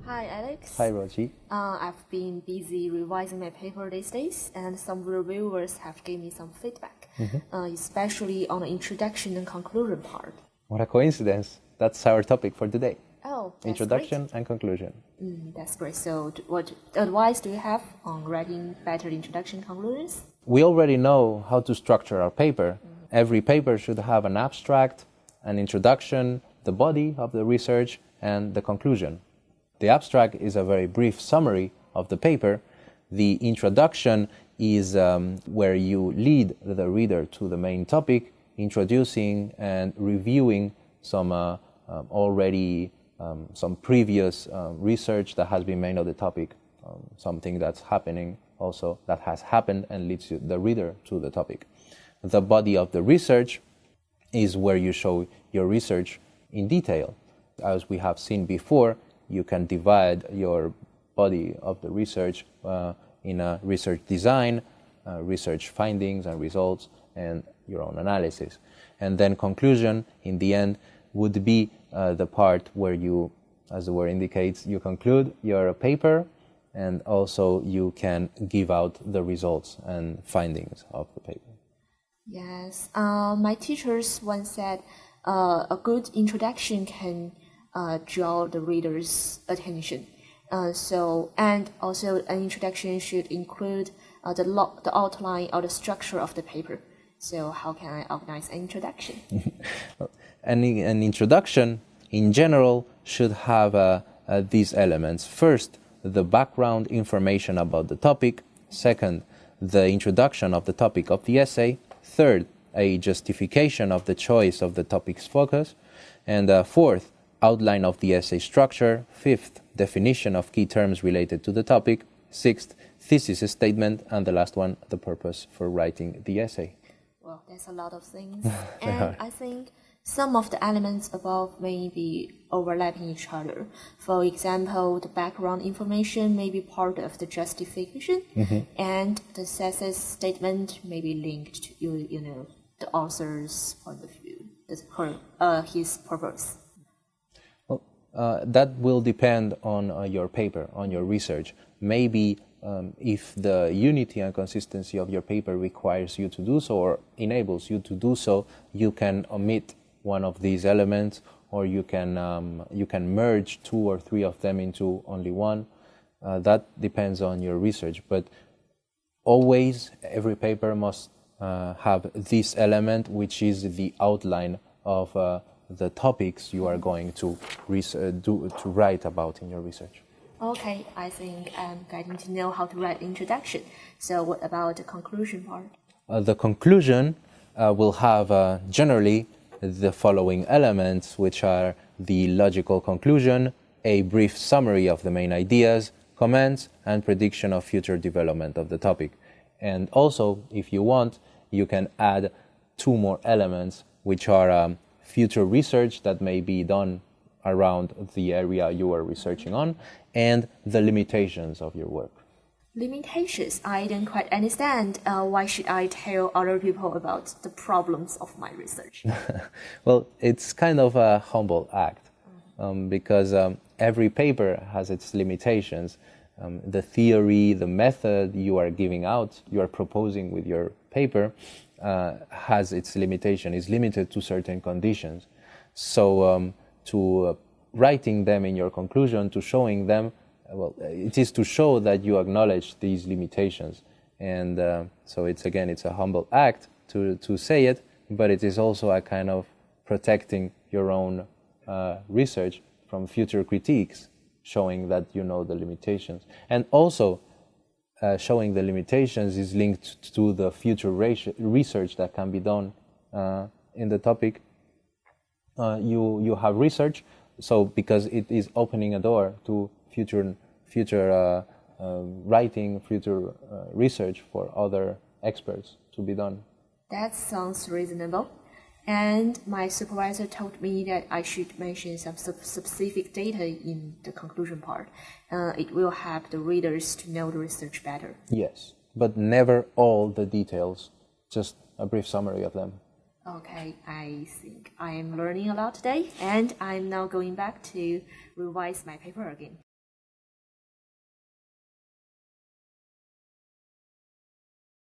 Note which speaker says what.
Speaker 1: Hi, Alex.
Speaker 2: Hi, Roji.
Speaker 1: I've been busy revising my paper these days, and some reviewers have given me some feedback, especially on the introduction and conclusion part.
Speaker 2: What a coincidence. That's our topic for today.
Speaker 1: Oh, that's
Speaker 2: Introduction
Speaker 1: great.
Speaker 2: and conclusion.
Speaker 1: That's great. So what advice do you have on writing better introduction conclusions?
Speaker 2: We already know how to structure our paper. Every paper should have an abstract, an introduction, the body of the research, and the conclusion. The abstract is a very brief summary of the paper. The introduction is where you lead the reader to the main topic, introducing and reviewing some some previous research that has been made on the topic, something that's happening also that has happened and leads the reader to the topic. The body of the research is where you show your research in detail. As we have seen before, you can divide your body of the research in a research design, research findings and results, and your own analysis. And then conclusion, in the end, would be the part where you, as the word indicates, you conclude your paper, and also you can give out the results and findings of the paper.
Speaker 1: Yes, my teachers once said a good introduction can draw the reader's attention. And also an introduction should include the outline or the structure of the paper. So how can I organize an introduction?
Speaker 2: An introduction, in general, should have these elements. First, the background information about the topic. Second, the introduction of the topic of the essay. Third, a justification of the choice of the topic's focus. And fourth, outline of the essay structure. Fifth, definition of key terms related to the topic. Sixth, thesis statement. And the last one, the purpose for writing the essay.
Speaker 1: Well, there's a lot of things. And I think some of the elements above may be overlapping each other. For example, the background information may be part of the justification, and the thesis statement may be linked to the author's point of view, his purpose.
Speaker 2: Well, that will depend on your paper, on your research. Maybe if the unity and consistency of your paper requires you to do so or enables you to do so, you can omit one of these elements, or you can merge two or three of them into only one. That depends on your research, but always every paper must have this element, which is the outline of the topics you are going to write about in your research.
Speaker 1: Okay, I think I'm getting to know how to write introduction. So what about the conclusion part?
Speaker 2: The conclusion will have generally the following elements, which are the logical conclusion, a brief summary of the main ideas, comments, and prediction of future development of the topic. And also, if you want, you can add two more elements, which are future research that may be done around the area you are researching on, and the limitations of your work.
Speaker 1: Limitations? I don't quite understand. Why should I tell other people about the problems of my research?
Speaker 2: Well, it's kind of a humble act, because every paper has its limitations. The theory, the method you are giving out, you are proposing with your paper, has its limitation, is limited to certain conditions. So to writing them in your conclusion, to showing them, well, it is to show that you acknowledge these limitations. And so it's a humble act to say it, but it is also a kind of protecting your own research from future critiques, showing that you know the limitations. And also, showing the limitations is linked to the future research that can be done in the topic. You have research, so because it is opening a door to future writing, future research for other experts to be done.
Speaker 1: That sounds reasonable. And my supervisor told me that I should mention some specific data in the conclusion part. It will help the readers to know the research better.
Speaker 2: Yes, but never all the details, just a brief summary of them.
Speaker 1: Okay, I think I am learning a lot today, and I'm now going back to revise my paper again.